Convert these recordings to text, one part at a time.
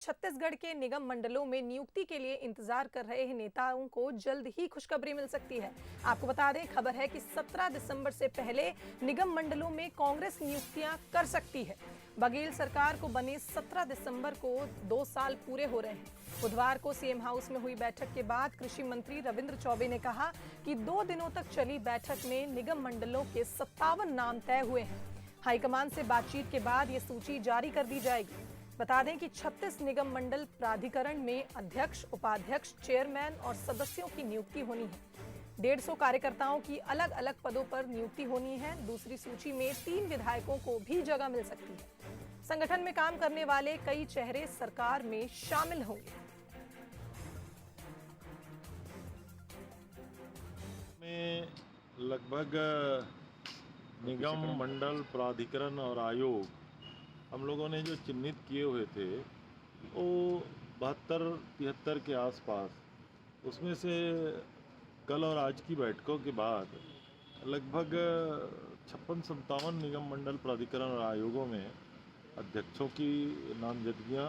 छत्तीसगढ़ के निगम मंडलों में नियुक्ति के लिए इंतजार कर रहे नेताओं को जल्द ही खुशखबरी मिल सकती है। आपको बता दें, खबर है कि 17 दिसंबर से पहले निगम मंडलों में कांग्रेस नियुक्तियां कर सकती है। बघेल सरकार को बने 17 दिसंबर को 2 साल पूरे हो रहे हैं। बुधवार को सीएम हाउस में हुई बैठक के बाद कृषि मंत्री रविंद्र चौबे ने कहा कि 2 दिनों तक चली बैठक में निगम मंडलों के 57 नाम तय हुए हैं। हाईकमान से बातचीत के बाद ये सूची जारी कर दी जाएगी। बता दें कि 36 निगम मंडल प्राधिकरण में अध्यक्ष, उपाध्यक्ष, चेयरमैन और सदस्यों की नियुक्ति होनी है। 150 कार्यकर्ताओं की अलग अलग पदों पर नियुक्ति होनी है। दूसरी सूची में 3 विधायकों को भी जगह मिल सकती है। संगठन में काम करने वाले कई चेहरे सरकार में शामिल होंगे। में लगभग निगम मंडल प्राधिकरण और आयोग हम लोगों ने जो चिन्हित किए हुए थे वो 72-73 के आसपास, उसमें से कल और आज की बैठकों के बाद लगभग 56-57 निगम मंडल प्राधिकरण और आयोगों में अध्यक्षों की नामजदगियां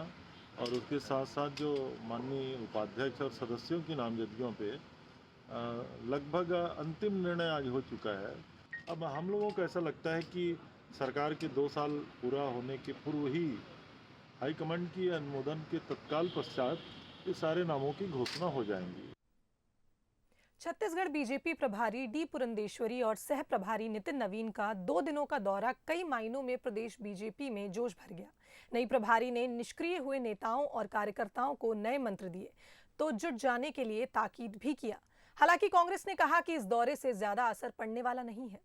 और उसके साथ साथ जो माननीय उपाध्यक्ष और सदस्यों की नामजदगियों पे लगभग अंतिम निर्णय आज हो चुका है। अब हम लोगों को ऐसा लगता है कि सरकार के 2 साल पूरा होने के पूर्व ही हाईकमांड की अनुमोदन के तत्काल पश्चात ये सारे नामों की घोषणा हो जाएंगी। छत्तीसगढ़ बीजेपी प्रभारी डी पुरंदेश्वरी और सह प्रभारी नितिन नवीन का 2 दिनों का दौरा कई मायनों में प्रदेश बीजेपी में जोश भर गया। नई प्रभारी ने निष्क्रिय हुए नेताओं और कार्यकर्ताओं को नए मंत्र दिए तो जुट जाने के लिए ताकीद भी किया। हालांकि कांग्रेस ने कहा कि इस दौरे से ज्यादा असर पड़ने वाला नहीं है।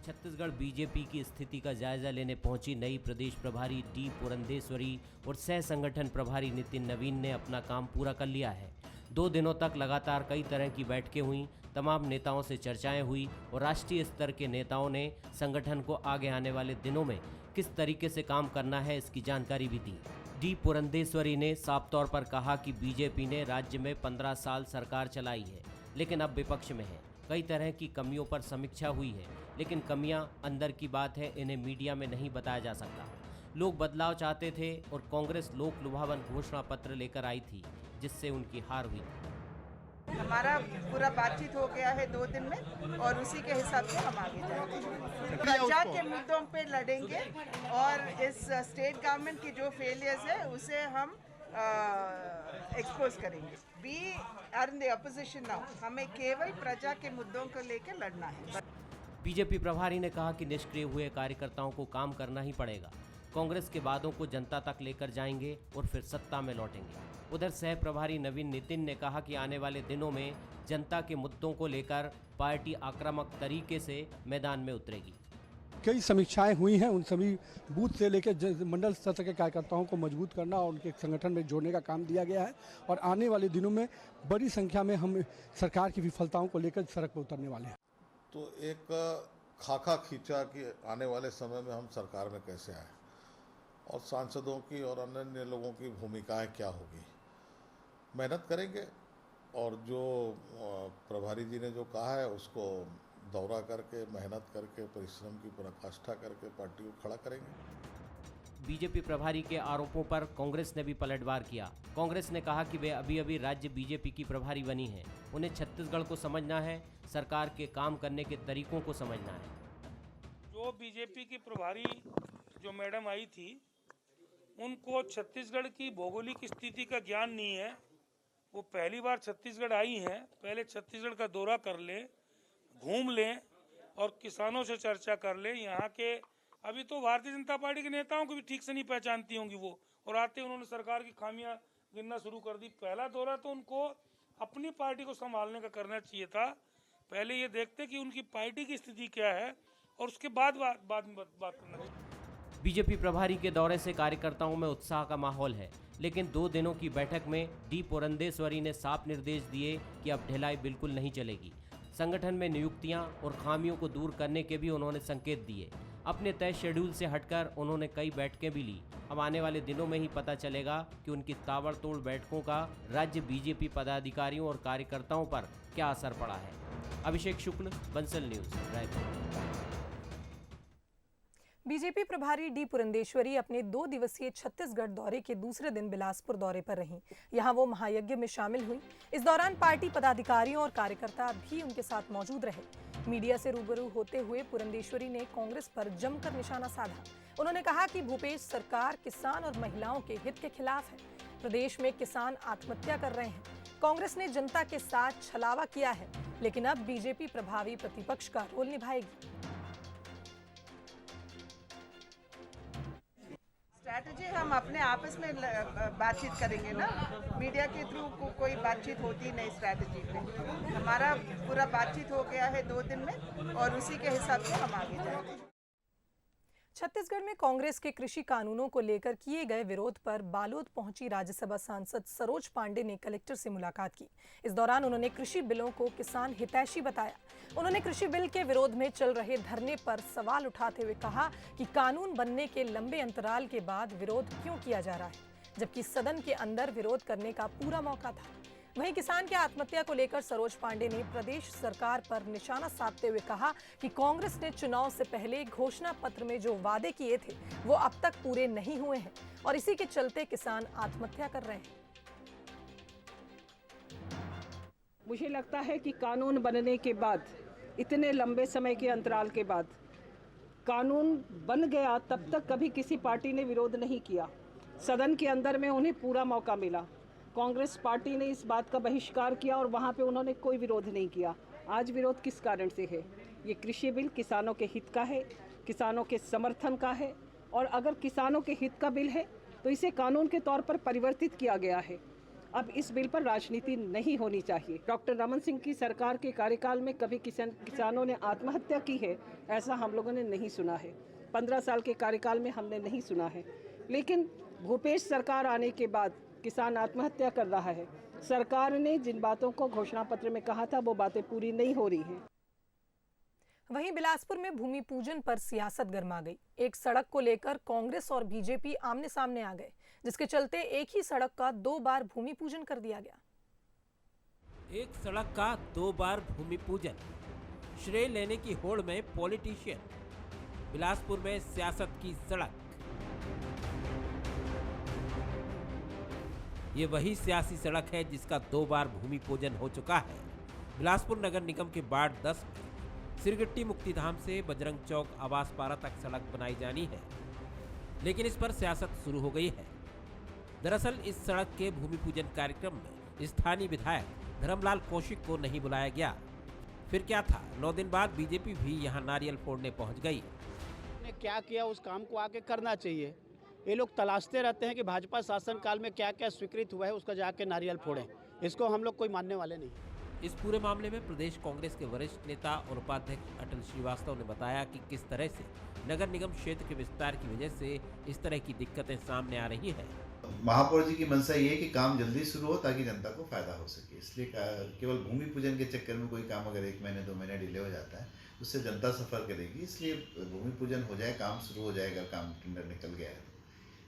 छत्तीसगढ़ बीजेपी की स्थिति का जायजा लेने पहुंची नई प्रदेश प्रभारी डी पुरंदेश्वरी और सह संगठन प्रभारी नितिन नवीन ने अपना काम पूरा कर लिया है। 2 दिनों तक लगातार कई तरह की बैठकें हुई, तमाम नेताओं से चर्चाएं हुई और राष्ट्रीय स्तर के नेताओं ने संगठन को आगे आने वाले दिनों में किस तरीके से काम करना है इसकी जानकारी भी दी। डी पुरंदेश्वरी ने साफ तौर पर कहा कि बीजेपी ने राज्य में 15 साल सरकार चलाई है, लेकिन अब विपक्ष में है। कई तरह की कमियों पर समीक्षा हुई है, लेकिन कमियां अंदर की बात है, इन्हें मीडिया में नहीं बताया जा सकता। लोग बदलाव चाहते थे और कांग्रेस लोक लुभावन घोषणा पत्र लेकर आई थी, जिससे उनकी हार हुई। हमारा पूरा बातचीत हो गया है 2 दिन में और उसी के हिसाब से हम आगे जाएंगे। प्रजा के मुद्दों पे लड़ेंगे और इस स्टेट गवर्नमेंट की जो फेलियर्स है उसे हम एक्सपोज करेंगे। We are in the opposition now, हमें केवल प्रजा के मुद्दों को लेकर लड़ना है। बीजेपी प्रभारी ने कहा कि निष्क्रिय हुए कार्यकर्ताओं को काम करना ही पड़ेगा। कांग्रेस के वादों को जनता तक लेकर जाएंगे और फिर सत्ता में लौटेंगे। उधर सह प्रभारी नवीन नितिन ने कहा कि आने वाले दिनों में जनता के मुद्दों को लेकर पार्टी आक्रामक तरीके से मैदान में उतरेगी। कई समीक्षाएं हुई हैं, उन सभी बूथ से लेकर मंडल स्तर के कार्यकर्ताओं को मजबूत करना और उनके संगठन में जोड़ने का काम दिया गया है और आने वाले दिनों में बड़ी संख्या में हम सरकार की विफलताओं को लेकर सड़क पर उतरने वाले हैं। तो एक खाका खींचा कि आने वाले समय में हम सरकार में कैसे आए और सांसदों की और अन्य लोगों की भूमिकाएं क्या होगी। मेहनत करेंगे और जो प्रभारी जी ने जो कहा है उसको दौरा करके, मेहनत करके, परिश्रम की पराकाष्ठा करके पार्टी को खड़ा करेंगे। बीजेपी प्रभारी के आरोपों पर कांग्रेस ने भी पलटवार किया। कांग्रेस ने कहा कि वे अभी राज्य बीजेपी की प्रभारी बनी हैं। उन्हें छत्तीसगढ़ को समझना है, सरकार के काम करने के तरीकों को समझना है। जो बीजेपी की प्रभारी जो मैडम आई थी, उनको छत्तीसगढ़ की भौगोलिक स्थिति का ज्ञान नहीं है। वो पहली बार छत्तीसगढ़ आई हैं, पहले छत्तीसगढ़ का दौरा कर लें, घूम लें और किसानों से चर्चा कर लें। यहाँ के अभी तो भारतीय जनता पार्टी के नेताओं को भी ठीक से नहीं पहचानती होंगी वो, और आते उन्होंने सरकार की खामियां गिनना शुरू कर दी। पहला दौरा तो उनको अपनी पार्टी को संभालने का करना चाहिए था। पहले ये देखते कि उनकी पार्टी की स्थिति क्या है और उसके बाद में बात करना चाहिए। बीजेपी प्रभारी के दौरे से कार्यकर्ताओं में उत्साह का माहौल है, लेकिन 2 दिनों की बैठक में डी पुरंदेश्वरी ने साफ निर्देश दिए कि अब ढिलाई बिल्कुल नहीं चलेगी। संगठन में नियुक्तियां और खामियों को दूर करने के भी उन्होंने संकेत दिए। अपने तय शेड्यूल से हटकर उन्होंने कई बैठकें भी ली। अब आने वाले दिनों में ही पता चलेगा कि उनकी ताबड़तोड़ बैठकों का राज्य बीजेपी पदाधिकारियों और कार्यकर्ताओं पर क्या असर पड़ा है। अभिषेक शुक्ल, बंसल न्यूज, रायपुर। बीजेपी प्रभारी डी पुरंदेश्वरी अपने 2 दिवसीय छत्तीसगढ़ दौरे के दूसरे दिन बिलासपुर दौरे पर रहीं। यहां वो महायज्ञ में शामिल हुई। इस दौरान पार्टी पदाधिकारियों और कार्यकर्ता भी उनके साथ मौजूद रहे। मीडिया से रूबरू होते हुए पुरंदेश्वरी ने कांग्रेस पर जमकर निशाना साधा। उन्होंने कहा कि भूपेश सरकार किसान और महिलाओं के हित के खिलाफ है। प्रदेश में किसान आत्महत्या कर रहे हैं। कांग्रेस ने जनता के साथ छलावा किया है, लेकिन अब बीजेपी प्रभावी प्रतिपक्ष का रोल निभाएगी। स्ट्रैटेजी हम अपने आपस में बातचीत करेंगे ना, मीडिया के थ्रू कोई बातचीत होती नहीं स्ट्रैटेजी पे। हमारा पूरा बातचीत हो गया है 2 दिन में और उसी के हिसाब से हम आगे जाएंगे। छत्तीसगढ़ में कांग्रेस के कृषि कानूनों को लेकर किए गए विरोध पर बालोद पहुंची राज्यसभा सांसद सरोज पांडे ने कलेक्टर से मुलाकात की। इस दौरान उन्होंने कृषि बिलों को किसान हितैषी बताया। उन्होंने कृषि बिल के विरोध में चल रहे धरने पर सवाल उठाते हुए कहा कि कानून बनने के लंबे अंतराल के बाद विरोध क्यों किया जा रहा है, जबकि सदन के अंदर विरोध करने का पूरा मौका था। वहीं किसान की आत्महत्या को लेकर सरोज पांडे ने प्रदेश सरकार पर निशाना साधते हुए कहा कि कांग्रेस ने चुनाव से पहले घोषणा पत्र में जो वादे किए थे वो अब तक पूरे नहीं हुए हैं और इसी के चलते किसान आत्महत्या कर रहे हैं। मुझे लगता है कि कानून बनने के बाद, इतने लंबे समय के अंतराल के बाद कानून बन गया, तब तक कभी किसी पार्टी ने विरोध नहीं किया। सदन के अंदर में उन्हें पूरा मौका मिला। कांग्रेस पार्टी ने इस बात का बहिष्कार किया और वहाँ पे उन्होंने कोई विरोध नहीं किया। आज विरोध किस कारण से है? ये कृषि बिल किसानों के हित का है, किसानों के समर्थन का है, और अगर किसानों के हित का बिल है तो इसे कानून के तौर पर परिवर्तित किया गया है। अब इस बिल पर राजनीति नहीं होनी चाहिए। डॉक्टर रमन सिंह की सरकार के कार्यकाल में कभी किसानों ने आत्महत्या की है ऐसा हम लोगों ने नहीं सुना है। 15 साल के कार्यकाल में हमने नहीं सुना है। लेकिन भूपेश सरकार आने के बाद किसान आत्महत्या कर रहा है। सरकार ने जिन बातों को घोषणा पत्र में कहा था वो बातें पूरी नहीं हो रही हैं। वहीं बिलासपुर में भूमि पूजन पर सियासत गर्मा गई। एक सड़क को लेकर कांग्रेस और बीजेपी आमने सामने आ गए, जिसके चलते एक ही सड़क का 2 बार भूमि पूजन कर दिया गया। एक सड़क का 2 बार भूमि पूजन, श्रेय लेने की होड़ में पॉलिटिशियन। बिलासपुर में सियासत की सड़क। ये वही सियासी सड़क है जिसका 2 बार भूमि पूजन हो चुका है। बिलासपुर नगर निगम के वार्ड 10 में सिरगिट्टी मुक्तिधाम से बजरंग चौक आवास पारा तक सड़क बनाई जानी है, लेकिन इस पर सियासत शुरू हो गई है। दरअसल इस सड़क के भूमि पूजन कार्यक्रम में स्थानीय विधायक धर्मलाल कौशिक को नहीं बुलाया गया। फिर क्या था, 9 दिन बाद बीजेपी भी यहां नारियल फोड़ने पहुंच गई। ने क्या किया उस काम को आगे करना चाहिए। ये लोग तलाशते रहते हैं कि भाजपा शासन काल में क्या क्या स्वीकृत हुआ है, उसका जाके नारियल फोड़ें। इसको हम लोग कोई मानने वाले नहीं। इस पूरे मामले में प्रदेश कांग्रेस के वरिष्ठ नेता और उपाध्यक्ष अटल श्रीवास्तव ने बताया कि किस तरह से नगर निगम क्षेत्र के विस्तार की वजह से इस तरह की दिक्कतें सामने आ रही है। महापौर जी की मंशा ये है कि काम जल्दी शुरू हो ताकि जनता को फायदा हो सके, इसलिए केवल भूमि पूजन के चक्कर में कोई काम अगर 1 महीने 2 महीने डिले हो जाता है उससे जनता सफर करेगी। इसलिए भूमि पूजन हो जाए, काम शुरू हो जाएगा। काम टेंडर निकल गया है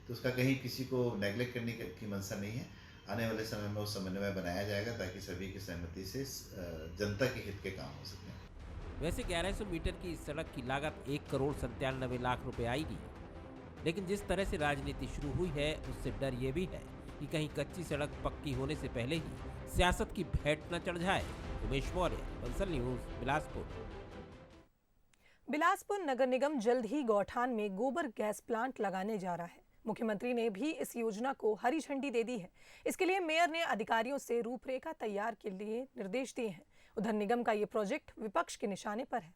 तो उसका कहीं किसी को नेगलेक्ट करने की मंशा नहीं है। आने वाले समय में वो समन्वय बनाया जाएगा ताकि सभी की सहमति से जनता के हित के काम हो सकें। वैसे 1100 मीटर की इस सड़क की लागत 1,97,00,000 रुपए आएगी, लेकिन जिस तरह से राजनीति शुरू हुई है उससे डर ये भी है कि कहीं कच्ची सड़क पक्की होने से पहले ही सियासत की भेंट न चढ़ जाए। उमेश मौर्य, बंसल न्यूज, बिलासपुर। बिलासपुर नगर निगम जल्द ही गौठान में गोबर गैस प्लांट लगाने जा रहा है। मुख्यमंत्री ने भी इस योजना को हरी झंडी दे दी है। इसके लिए मेयर ने अधिकारियों से रूपरेखा तैयार के लिए निर्देश दिए हैं। उधर निगम का ये प्रोजेक्ट विपक्ष के निशाने पर है।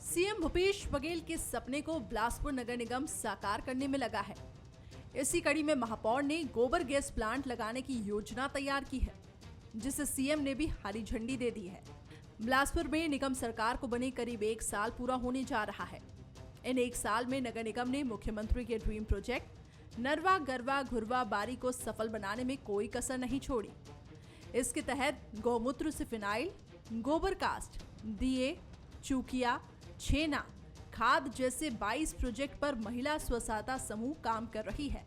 सीएम भूपेश बघेल के सपने को बिलासपुर नगर निगम साकार करने में लगा है। इसी कड़ी में महापौर ने गोबर गैस प्लांट लगाने की योजना तैयार की है, जिसे सीएम ने भी हरी झंडी दे दी है। बिलासपुर में निगम सरकार को बने करीब 1 साल पूरा होने जा रहा है। इन 1 साल में नगर निगम ने मुख्यमंत्री के ड्रीम प्रोजेक्ट नरवा गरवा घुरवा बारी को सफल बनाने में कोई कसर नहीं छोड़ी। इसके तहत गौमूत्र से फिनाइल, गोबर कास्ट, दिए, चूकिया, छेना, खाद जैसे 22 प्रोजेक्ट पर महिला स्व-सहायता समूह काम कर रही है।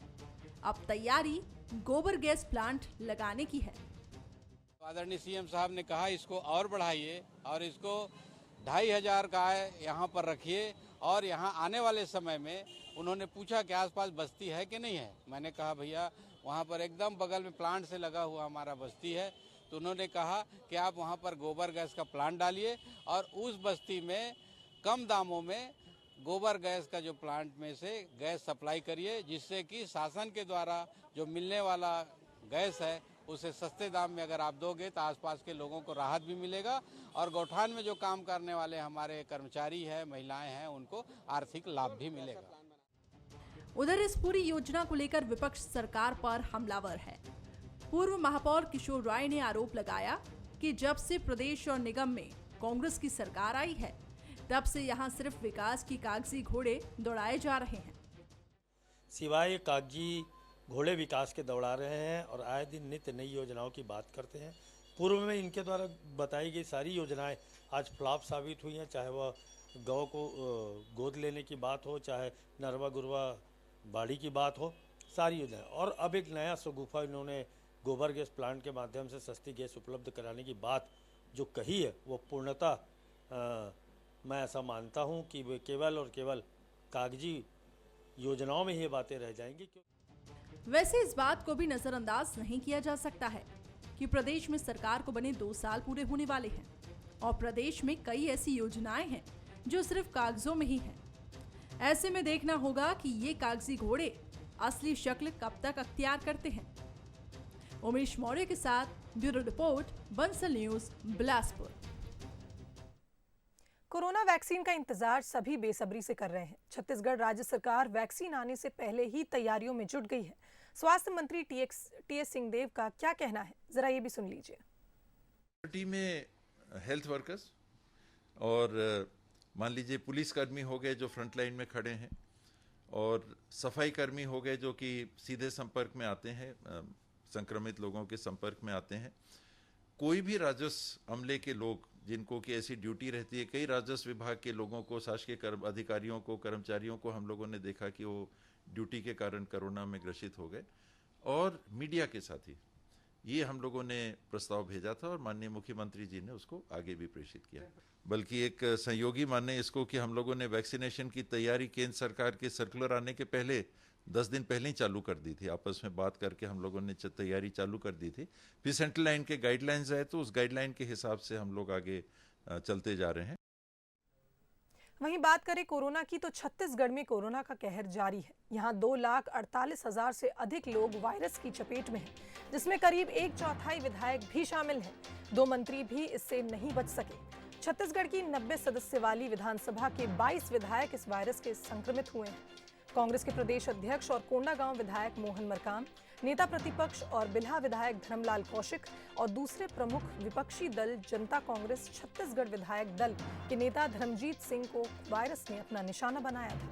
अब तैयारी गोबर गैस प्लांट लगाने की है। आदरणीय सीएम साहब ने कहा इसको और बढ़ाइए और इसको 2500 गाय यहाँ पर रखिए। और यहाँ आने वाले समय में उन्होंने पूछा कि आसपास बस्ती है कि नहीं है। मैंने कहा भैया वहाँ पर एकदम बगल में प्लांट से लगा हुआ हमारा बस्ती है। तो उन्होंने कहा कि आप वहाँ पर गोबर गैस का प्लांट डालिए और उस बस्ती में कम दामों में गोबर गैस का जो प्लांट में से गैस सप्लाई करिए, जिससे कि शासन के द्वारा जो मिलने वाला गैस है उसे सस्ते दाम में अगर आप दोगे तो आसपास के लोगों को राहत भी मिलेगा और गौठान में जो काम करने वाले हमारे कर्मचारी हैं, महिलाएं हैं, उनको आर्थिक लाभ भी मिलेगा। उधर इस पूरी योजना को लेकर विपक्ष सरकार पर हमलावर है। पूर्व महापौर किशोर राय ने आरोप लगाया कि जब से प्रदेश और निगम में कांग्रेस की सरकार आई है तब से यहां सिर्फ विकास की कागजी घोड़े दौड़ाए जा रहे हैं। सिवाय कागजी घोड़े विकास के दौड़ा रहे हैं और आए दिन नित्य नई योजनाओं की बात करते हैं। पूर्व में इनके द्वारा बताई गई सारी योजनाएं आज फ्लॉप साबित हुई हैं, चाहे वह गौ को गोद लेने की बात हो, चाहे नरवा गुरवा बाड़ी की बात हो, सारी योजनाएं। और अब एक नया शगुफा इन्होंने गोबर गैस प्लांट के माध्यम से सस्ती गैस उपलब्ध कराने की बात जो कही है वो पूर्णतः मैं ऐसा मानता हूं कि वे केवल और केवल कागजी योजनाओं में ही बातें रह जाएंगी। वैसे इस बात को भी नजरअंदाज नहीं किया जा सकता है कि प्रदेश में सरकार को बने 2 साल पूरे होने वाले हैं और प्रदेश में कई ऐसी योजनाएं हैं जो सिर्फ कागजों में ही हैं। ऐसे में देखना होगा कि ये कागजी घोड़े असली शक्ल कब तक अख्तियार करते हैं। उमेश मौर्य के साथ bureau report, Bansal news, Bilaspur. Corona vaccine का इंतजार सभी बेसब्री से कर रहे हैं। छत्तीसगढ़ राज्य सरकार वैक्सीन आने से पहले ही तैयारियों में जुट गई है। स्वास्थ्य मंत्री टीएस सिंहदेव का क्या कहना है, जरा ये भी सुन लीजिए। में हेल्थ वर्कर्स और मान लीजिए पुलिसकर्मी हो गए जो फ्रंट लाइन में खड़े हैं, और सफाई कर्मी हो गए जो कि सीधे संपर्क में आते हैं, संक्रमित लोगों के संपर्क में आते हैं। कोई भी राजस्व अमले के लोग जिनको की ऐसी ड्यूटी रहती है, कई राजस्व विभाग के लोगों को, शासकीय अधिकारियों को, कर्मचारियों को हम लोगों ने देखा कि वो ड्यूटी के कारण कोरोना में ग्रसित हो गए। और मीडिया के साथ ही ये हम लोगों ने प्रस्ताव भेजा था और माननीय मुख्यमंत्री जी ने उसको आगे भी प्रेषित किया। बल्कि एक संयोगी माने इसको कि हम लोगों ने वैक्सीनेशन की तैयारी केंद्र सरकार के सर्कुलर आने के पहले 10 दिन पहले ही चालू कर दी थी। आपस में बात करके हम लोगों ने तैयारी चालू कर दी थी। फिर सेंट्रल लाइन के गाइडलाइंस आए तो उस गाइडलाइन के हिसाब से हम लोग आगे चलते जा रहे हैं। वहीं बात करें कोरोना की तो छत्तीसगढ़ में कोरोना का कहर जारी है। यहां 2,48,000 से अधिक लोग वायरस की चपेट में हैं, जिसमें करीब 1/4 विधायक भी शामिल हैं। 2 मंत्री भी इससे नहीं बच सके। छत्तीसगढ़ की 90 सदस्य वाली विधानसभा के 22 विधायक इस वायरस के संक्रमित हुए हैं। कांग्रेस के प्रदेश अध्यक्ष और कोंडागांव विधायक मोहन मरकाम, नेता प्रतिपक्ष और बिल्हा विधायक धर्मलाल कौशिक और दूसरे प्रमुख विपक्षी दल जनता कांग्रेस छत्तीसगढ़ विधायक दल के नेता धर्मजीत सिंह को वायरस ने अपना निशाना बनाया था।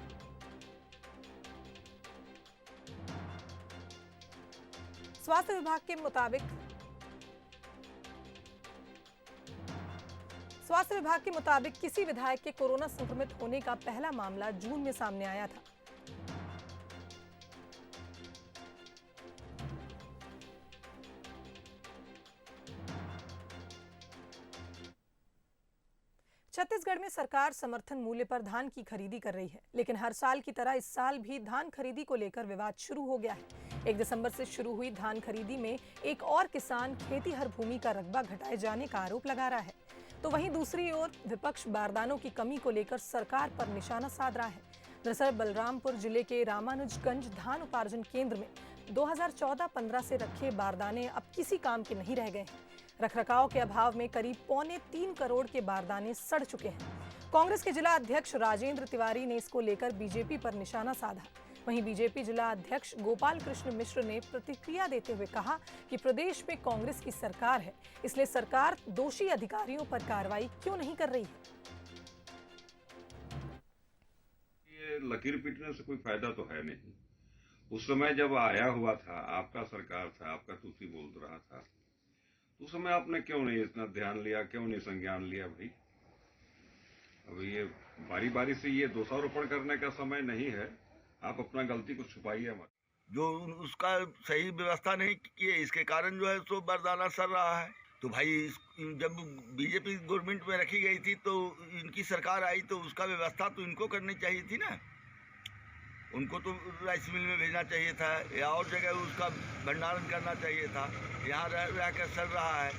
स्वास्थ्य विभाग के मुताबिक किसी विधायक के कोरोना संक्रमित होने का पहला मामला जून में सामने आया था। छत्तीसगढ़ में सरकार समर्थन मूल्य पर धान की खरीदी कर रही है, लेकिन हर साल की तरह इस साल भी धान खरीदी को लेकर विवाद शुरू हो गया है। 1 दिसंबर से शुरू हुई धान खरीदी में एक और किसान खेती हर भूमि का रकबा घटाए जाने का आरोप लगा रहा है, तो वहीं दूसरी ओर विपक्ष बारदानों की कमी को लेकर सरकार पर निशाना साध रहा है। दरअसल बलरामपुर जिले के रामानुजगंज धान उपार्जन केंद्र में 2014-15 से रखे बारदाने अब किसी काम के नहीं रह गए हैं। रखरखाव के अभाव में करीब 2.25 करोड़ के बारदाने सड़ चुके हैं। कांग्रेस के जिला अध्यक्ष राजेंद्र तिवारी ने इसको लेकर बीजेपी पर निशाना साधा। वहीं बीजेपी जिला अध्यक्ष गोपाल कृष्ण मिश्र ने प्रतिक्रिया देते हुए कहा कि प्रदेश में कांग्रेस की सरकार है, इसलिए सरकार दोषी अधिकारियों पर कार्रवाई क्यों नहीं कर रही है। ये लकीर पीटने से कोई फायदा तो है नहीं। उस समय जब आया हुआ था, आपका सरकार था, आपका तुलसी बोल रहा था, उस समय आपने क्यों नहीं इतना ध्यान लिया, क्यों नहीं संज्ञान लिया भाई? अब ये बारी बारी से ये दोषारोपण करने का समय नहीं है। आप अपना गलती को छुपाइए मत। जो उसका सही व्यवस्था नहीं किए, इसके कारण जो है सो बारदाना सड़ रहा है। तो भाई जब बीजेपी गवर्नमेंट में रखी गई थी तो इनकी सरकार आई तो उसका व्यवस्था तो इनको करनी चाहिए थी ना। उनको तो राइस मिल में भेजना चाहिए था या और जगह उसका भंडारण करना चाहिए था। यहाँ रह कर सड़ रहा है,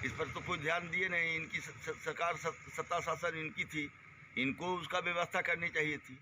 इस पर तो कोई ध्यान दिए नहीं। इनकी सरकार सत्ता शासन इनकी थी, इनको उसका व्यवस्था करनी चाहिए थी।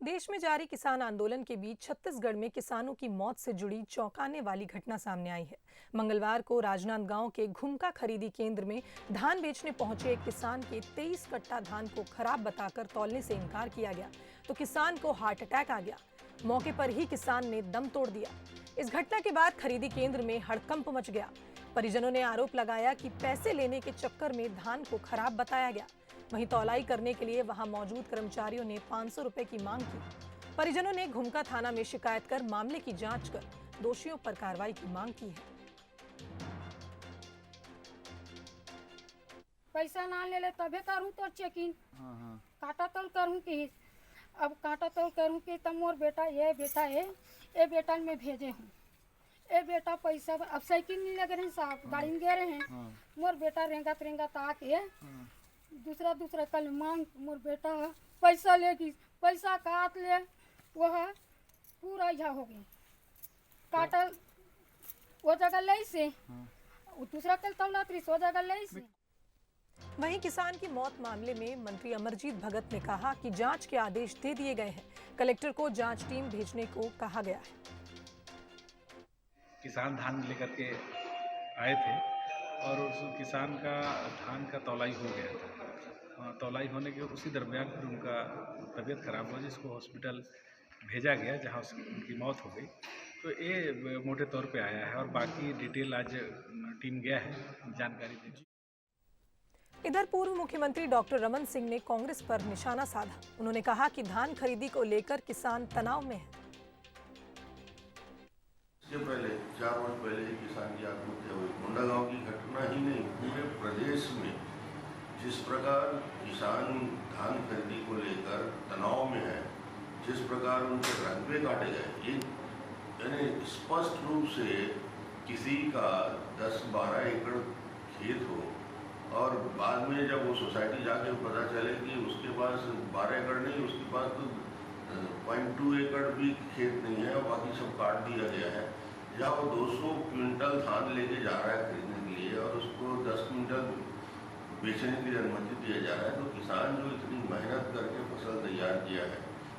देश में जारी किसान आंदोलन के बीच छत्तीसगढ़ में किसानों की मौत से जुड़ी चौंकाने वाली घटना सामने आई है। मंगलवार को राजनांदगांव के घुमका खरीदी केंद्र में धान बेचने पहुंचे एक किसान के 23 कट्टा धान को खराब बताकर तौलने से इनकार किया गया तो किसान को हार्ट अटैक आ गया। मौके पर ही किसान ने दम तोड़ दिया। इस घटना के बाद खरीदी केंद्र में हड़कंप मच गया। परिजनों ने आरोप लगाया कि पैसे लेने के चक्कर में धान को खराब बताया गया। वहीं तौलाई करने के लिए वहां मौजूद कर्मचारियों ने 500 रुपए की मांग की। परिजनों ने घुमका थाना में शिकायत कर मामले की जांच कर दोषियों पर कार्रवाई की मांग की है। पैसा ना ले ले तबे करूँ तो चेकिंग काटा तौल करूँ कि अब काटा तौल करूँ कि तब मोर बेटा है ये बेटा में भेजे हूँ। ए बेटा पैसा अब साइकिल नहीं लगे रहे साहब, गाड़ी में गए रहे हैं। मोर बेटा रेंगा ताके दूसरा कल मांग मोर बेटा पैसा लेगी, पैसा काट ले वह पूरा यहाँ हो गई काटा वो जगह ले से दूसरा कल तौला वो जगह ले से। वहीं किसान की मौत मामले में मंत्री अमरजीत भगत ने कहा कि जांच के आदेश दे दिए गए हैं। कलेक्टर को जांच टीम भेजने को कहा गया है। किसान धान लेकर के आए थे और उस किसान का धान का तौलाई हो गया था। तौलाई होने के उसी दरमियान फिर उनका तबीयत खराब हुआ जिसको हॉस्पिटल भेजा गया जहां उनकी मौत हो गई। तो ये मोटे तौर पे आया है और बाकी डिटेल आज टीम गया है जानकारी देगी। इधर पूर्व मुख्यमंत्री डॉक्टर रमन सिंह ने कांग्रेस पर निशाना साधा। उन्होंने कहा कि धान खरीदी को लेकर किसान तनाव में है। इससे पहले 4 वर्ष पहले किसान की आत्महत्या हुई। मुंडागांव की घटना ही नहीं, पूरे प्रदेश में जिस प्रकार किसान धान खरीदी को लेकर तनाव में है, जिस प्रकार उनके रकबे काटे गए, यानी स्पष्ट रूप से किसी का 10-12 एकड़ खेत हो और बाद में जब वो सोसाइटी जाके पता चले कि उसके पास 12 एकड़ नहीं, उसके पास तो 0.2 एकड़ भी खेत नहीं है और बाकी सब काट दिया गया है। जहाँ वो 200 क्विंटल धान लेके जा रहा है खरीदने के लिए और उसको 10 क्विंटल बेचने के लिए अनुमति दिया जा रहा है, तो किसान जो इतनी मेहनत करके फसल तैयार किया है,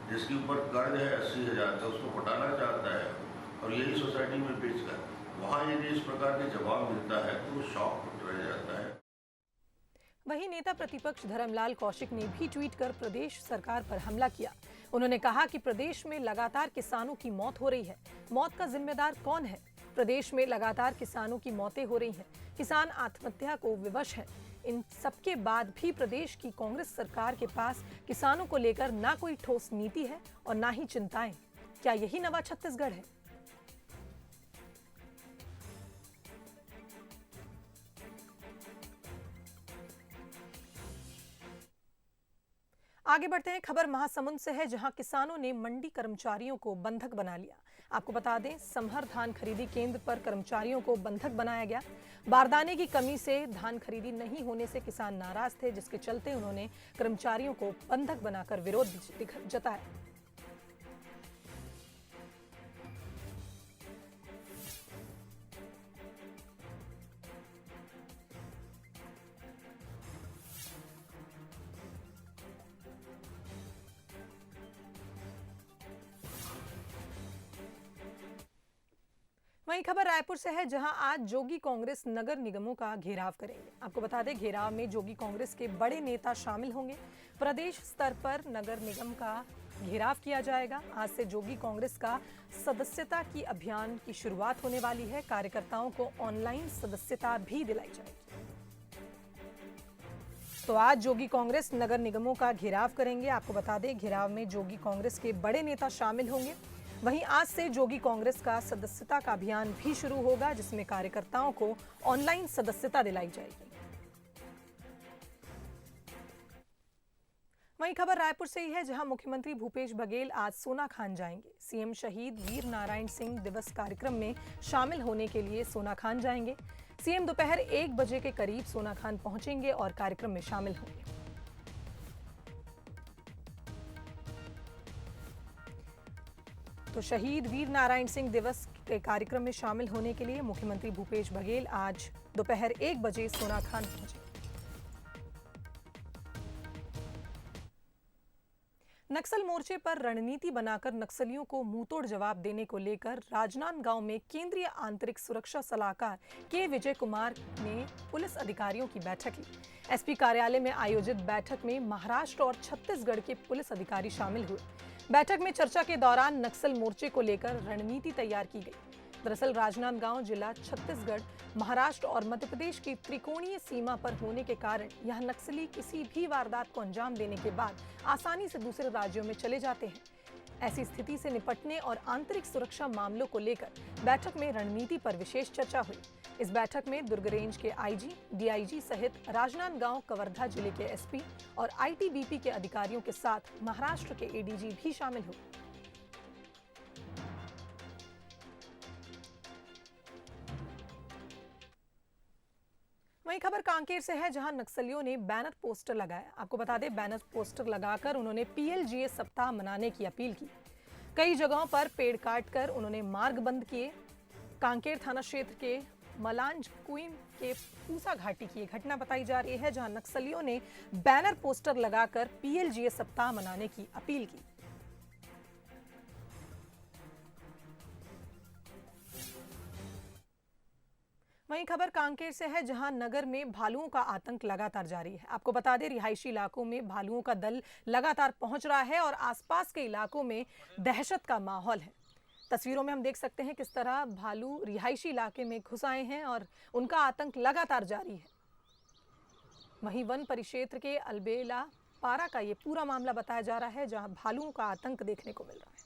जिसके ऊपर कर्ज है 80,000 का, उसको पटाना चाहता है और यही सोसाइटी में बेचकर वहाँ यदि इस प्रकार के जवाब मिलता है तो वो शॉक रह जाता है। वहीं नेता प्रतिपक्ष धर्मलाल कौशिक ने भी ट्वीट कर प्रदेश सरकार पर हमला किया। उन्होंने कहा कि प्रदेश में लगातार किसानों की मौत हो रही है। मौत का जिम्मेदार कौन है? प्रदेश में लगातार किसानों की मौतें हो रही हैं। किसान आत्महत्या को विवश है। इन सबके बाद भी प्रदेश की कांग्रेस सरकार के पास किसानों को लेकर ना कोई ठोस नीति है और ना ही चिंताएं। क्या यही नवा छत्तीसगढ़ है? आगे बढ़ते हैं। खबर महासमुंद से है, जहां किसानों ने मंडी कर्मचारियों को बंधक बना लिया। आपको बता दें, समहर धान खरीदी केंद्र पर कर्मचारियों को बंधक बनाया गया। बारदाने की कमी से धान खरीदी नहीं होने से किसान नाराज थे, जिसके चलते उन्होंने कर्मचारियों को बंधक बनाकर विरोध जताया। वहीं खबर रायपुर से है, जहां आज जोगी कांग्रेस नगर निगमों का घेराव करेंगे। आपको बता दें, घेराव में जोगी कांग्रेस के बड़े नेता शामिल होंगे। प्रदेश स्तर पर नगर निगम का घेराव किया जाएगा। आज से जोगी कांग्रेस का सदस्यता की अभियान की शुरुआत होने वाली है। कार्यकर्ताओं को ऑनलाइन सदस्यता भी दिलाई जाएगी। तो आज जोगी कांग्रेस नगर निगमों का घेराव करेंगे। आपको बता दें, घेराव में जोगी कांग्रेस के बड़े नेता शामिल होंगे। वहीं आज से जोगी कांग्रेस का सदस्यता का अभियान भी शुरू होगा, जिसमें कार्यकर्ताओं को ऑनलाइन सदस्यता दिलाई जाएगी। वहीं खबर रायपुर से ही है, जहां मुख्यमंत्री भूपेश बघेल आज सोनाखान जाएंगे। सीएम शहीद वीर नारायण सिंह दिवस कार्यक्रम में शामिल होने के लिए सोनाखान जाएंगे। सीएम दोपहर 1 बजे के करीब सोनाखान पहुंचेंगे और कार्यक्रम में शामिल होंगे। तो शहीद वीर नारायण सिंह दिवस के कार्यक्रम में शामिल होने के लिए मुख्यमंत्री भूपेश बघेल आज दोपहर 1 बजे सोनाखान पहुंचे। नक्सल मोर्चे पर रणनीति बनाकर नक्सलियों को मुंहतोड़ जवाब देने को लेकर राजनांदगांव में केंद्रीय आंतरिक सुरक्षा सलाहकार के विजय कुमार ने पुलिस अधिकारियों की बैठक ली। एसपी कार्यालय में आयोजित बैठक में महाराष्ट्र और छत्तीसगढ़ के पुलिस अधिकारी शामिल हुए। बैठक में चर्चा के दौरान नक्सल मोर्चे को लेकर रणनीति तैयार की गई। दरअसल राजनांदगांव जिला छत्तीसगढ़, महाराष्ट्र और मध्य प्रदेश की त्रिकोणीय सीमा पर होने के कारण यह नक्सली किसी भी वारदात को अंजाम देने के बाद आसानी से दूसरे राज्यों में चले जाते हैं। ऐसी स्थिति से निपटने और आंतरिक सुरक्षा मामलों को लेकर बैठक में रणनीति पर विशेष चर्चा हुई। इस बैठक में दुर्ग रेंज के आईजी, डीआईजी सहित राजनांदगांव, कवर्धा जिले के एसपी और आईटीबीपी के अधिकारियों के साथ महाराष्ट्र के एडीजी भी शामिल हुए। वहीं खबर कांकेर से है, जहां नक्सलियों ने बैनर पोस्टर लगाया। आपको बता दें, बैनर पोस्टर लगाकर उन्होंने पीएलजीए सप्ताह मनाने की अपील की। कई जगहों पर पेड़ काटकर उन्होंने मार्ग बंद किए। कांकेर थाना क्षेत्र के मलांज कुइन के पूसा घाटी की घटना बताई जा रही है, जहां नक्सलियों ने बैनर पोस्टर लगाकर पीएलजीए सप्ताह मनाने की अपील की। वहीं खबर कांकेर से है, जहां नगर में भालुओं का आतंक लगातार जारी है। आपको बता दें, रिहायशी इलाकों में भालुओं का दल लगातार पहुंच रहा है और आसपास के इलाकों में दहशत का माहौल है। तस्वीरों में हम देख सकते हैं किस तरह भालू रिहायशी इलाके में घुस आए हैं और उनका आतंक लगातार जारी है। वहीं वन परिक्षेत्र के अलबेला पारा का ये पूरा मामला बताया जा रहा है, जहां भालुओं का आतंक देखने को मिल रहा है।